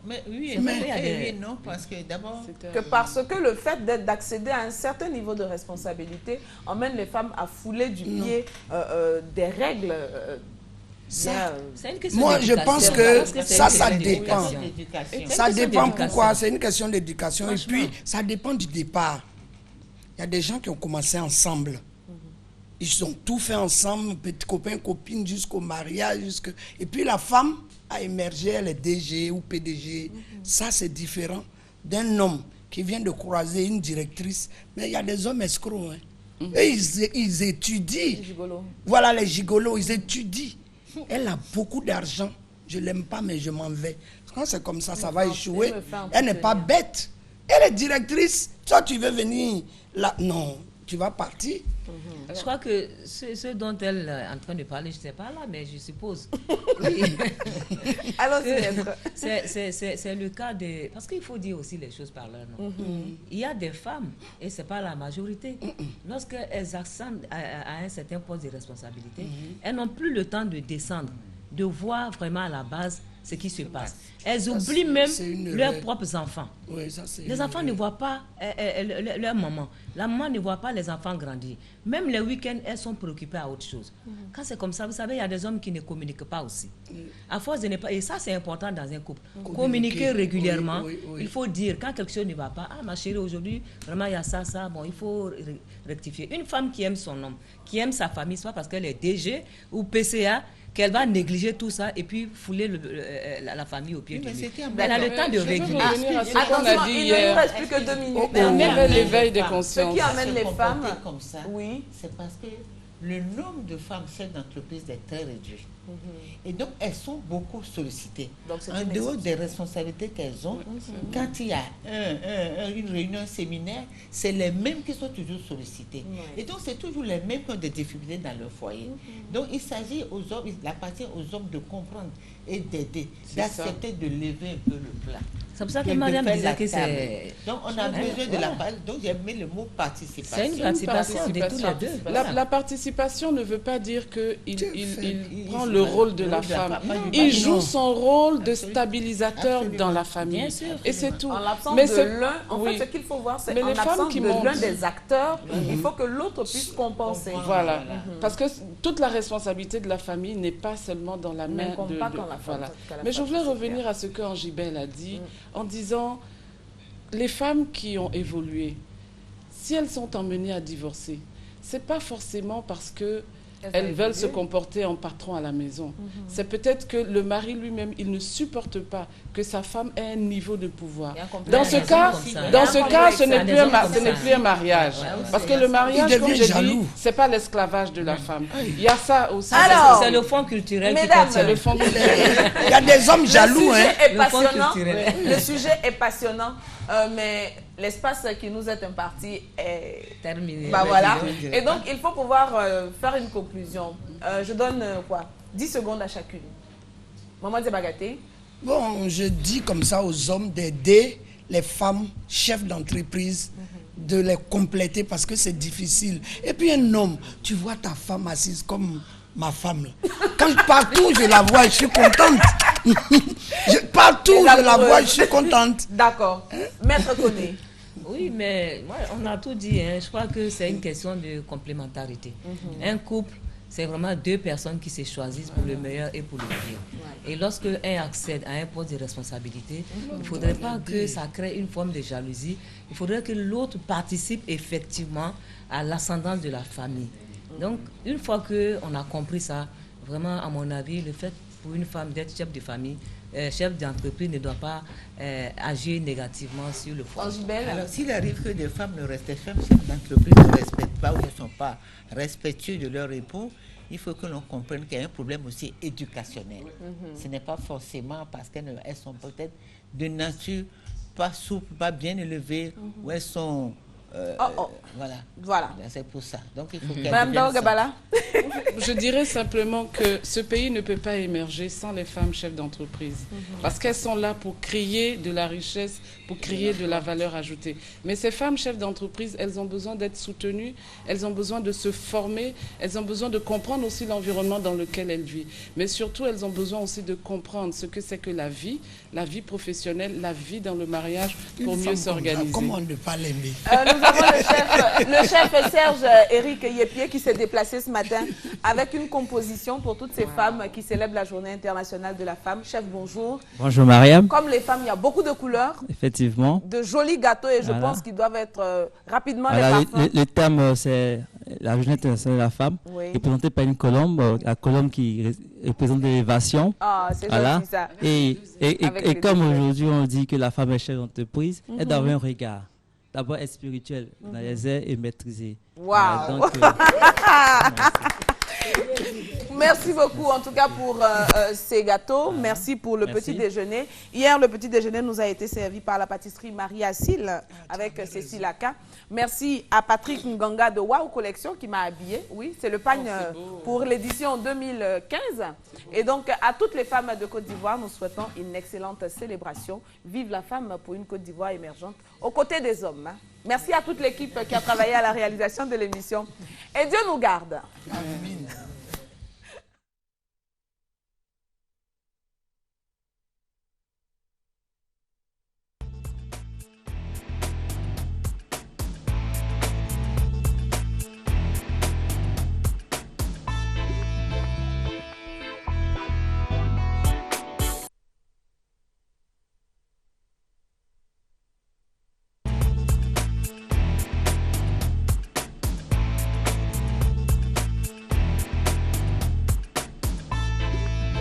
Mais oui, non, parce que d'abord... Parce que le fait d'accéder à un certain niveau de responsabilité emmène les femmes à fouler du pied des règles. Moi, je pense que ça dépend. Ça dépend pourquoi. C'est une question d'éducation. Et puis, ça dépend du départ. Il y a des gens qui ont commencé ensemble. Ils ont tout fait ensemble, petits copains, copines, jusqu'au mariage. Et puis la femme a émergé, elle est DG ou PDG. Ça, c'est différent d'un homme qui vient de croiser une directrice. Mais il y a des hommes escrocs. Hein. Et ils étudient. Voilà les gigolos, ils étudient. Elle a beaucoup d'argent. Je ne l'aime pas, mais je m'en vais. Quand c'est comme ça, ça va échouer. Elle n'est pas bête. Elle est directrice. Toi, tu veux venir là. Non, tu vas partir. Je crois que ce dont elle est en train de parler, je ne sais pas là, mais je suppose. C'est le cas de... Parce qu'il faut dire aussi les choses par leur nom. Il y a des femmes, et ce n'est pas la majorité, lorsqu'elles accèdent à un certain poste de responsabilité, elles n'ont plus le temps de descendre, de voir vraiment à la base ce qui se passe. Elles oublient même leurs propres enfants. Oui, les enfants ne voient pas leur maman. La maman ne voit pas les enfants grandir. Même les week-ends, elles sont préoccupées à autre chose. Quand c'est comme ça, vous savez, il y a des hommes qui ne communiquent pas aussi. À force de ne pas... Et ça, c'est important dans un couple. Communiquer régulièrement. Il faut dire, quand quelque chose ne va pas, ah, ma chérie, aujourd'hui, vraiment, il y a ça, bon, il faut rectifier. Une femme qui aime son homme, qui aime sa famille, soit parce qu'elle est DG ou PCA, qu'elle va négliger tout ça et puis fouler la famille au pied du mur. Elle a le temps de régler. Attention, il ne reste plus que 2 minutes. On éveille l'éveil des consciences. Ce qui amène les femmes comme ça, c'est parce que le nombre de femmes chefs d'entreprise est très réduit. Et donc, elles sont beaucoup sollicitées. Donc, en dehors des responsabilités qu'elles ont, quand il y a une réunion, un séminaire, c'est les mêmes qui sont toujours sollicitées. Et donc, c'est toujours les mêmes qui ont des difficultés dans leur foyer. Donc, il s'agit aux hommes, il appartient aux hommes de comprendre et d'aider, d'accepter de lever un peu le plat. C'est pour ça que Mariam disait que c'est... Donc, on a besoin de la parole. Donc, j'ai mis le mot participation. C'est une participation de tous les deux. La participation ne veut pas dire qu'il prend le rôle de la femme. Il joue son rôle de stabilisateur dans la famille. Bien sûr. Et c'est tout. En l'absence de l'un, en fait, ce qu'il faut voir, c'est en l'absence de l'un des acteurs, il faut que l'autre puisse compenser. Voilà. Parce que toute la responsabilité de la famille n'est pas seulement dans la main de... Voilà. Mais je voulais revenir à ce que Angibel a dit, en disant, les femmes qui ont évolué, si elles sont emmenées à divorcer, c'est pas forcément parce que elles veulent se comporter en patron à la maison. C'est peut-être que le mari lui-même, il ne supporte pas que sa femme ait un niveau de pouvoir. Dans ce cas, ce n'est plus un mariage. Parce que le mariage, comme je dis, c'est pas l'esclavage de la femme. Il y a ça aussi. C'est le fond culturel qui mesdames, le fond culturel. Il y a des hommes jaloux. Le sujet est passionnant, mais l'espace qui nous est imparti est terminé. Voilà. Et donc, il faut pouvoir faire une conclusion. Je donne 10 secondes à chacune. Maman Zebagaté. Bon, je dis comme ça aux hommes d'aider les femmes chefs d'entreprise, de les compléter parce que c'est difficile. Et puis un homme, tu vois ta femme assise comme ma femme. Là. Quand partout je la vois, je suis contente. Partout je la vois, je suis contente. D'accord. Maître Koné. Oui, mais on a tout dit. Je crois que c'est une question de complémentarité. Un couple, c'est vraiment 2 personnes qui se choisissent pour le meilleur et pour le pire. Et lorsque un accède à un poste de responsabilité, il ne faudrait pas que ça crée une forme de jalousie. Il faudrait que l'autre participe effectivement à l'ascendance de la famille. Donc, une fois qu'on a compris ça, vraiment, à mon avis, le fait pour une femme d'être chef de famille, chef d'entreprise ne doit pas agir négativement sur le foyer. Alors, s'il arrive que des femmes ne restent femmes, chefs d'entreprise ne respectent pas ou ne sont pas respectueux de leur époux, il faut que l'on comprenne qu'il y a un problème aussi éducationnel. Ce n'est pas forcément parce qu'elles sont peut-être de nature pas souples, pas bien élevées, ou elles sont... Voilà. C'est pour ça. Donc, il faut qu'elles Madame Gabala. Je dirais simplement que ce pays ne peut pas émerger sans les femmes chefs d'entreprise. Parce qu'elles sont là pour créer de la richesse, pour créer de la valeur ajoutée. Mais ces femmes chefs d'entreprise, elles ont besoin d'être soutenues, elles ont besoin de se former, elles ont besoin de comprendre aussi l'environnement dans lequel elles vivent. Mais surtout, elles ont besoin aussi de comprendre ce que c'est que la vie professionnelle, la vie dans le mariage pour mieux s'organiser. Comment ne pas l'aimer? Nous avons le chef Serge Éric Yépier qui s'est déplacé ce matin avec une composition pour toutes ces femmes qui célèbrent la Journée internationale de la femme. Chef, bonjour. Bonjour Mariam. Comme les femmes, il y a beaucoup de couleurs. Effectivement. De jolis gâteaux et je pense qu'ils doivent être rapidement les parfums. Le thème, c'est la Journée internationale de la femme, représentée par une colombe, la colombe qui représente l'élévation. Ah, c'est joli ça. Et comme aujourd'hui on dit que la femme est chef d'entreprise, elle doit avoir un regard. D'abord être spirituel, dans les airs et maîtriser. Waouh. Merci beaucoup en tout cas pour ces gâteaux. Merci pour le petit déjeuner. Hier, le petit déjeuner nous a été servi par la pâtisserie Marie-Asile avec Cécile Aka. Merci à Patrick Nganga de Wow Collection qui m'a habillée. Oui, c'est le pagne pour l'édition 2015. Et donc, à toutes les femmes de Côte d'Ivoire, nous souhaitons une excellente célébration. Vive la femme pour une Côte d'Ivoire émergente aux côtés des hommes. Merci à toute l'équipe qui a travaillé à la réalisation de l'émission. Et Dieu nous garde. Amen.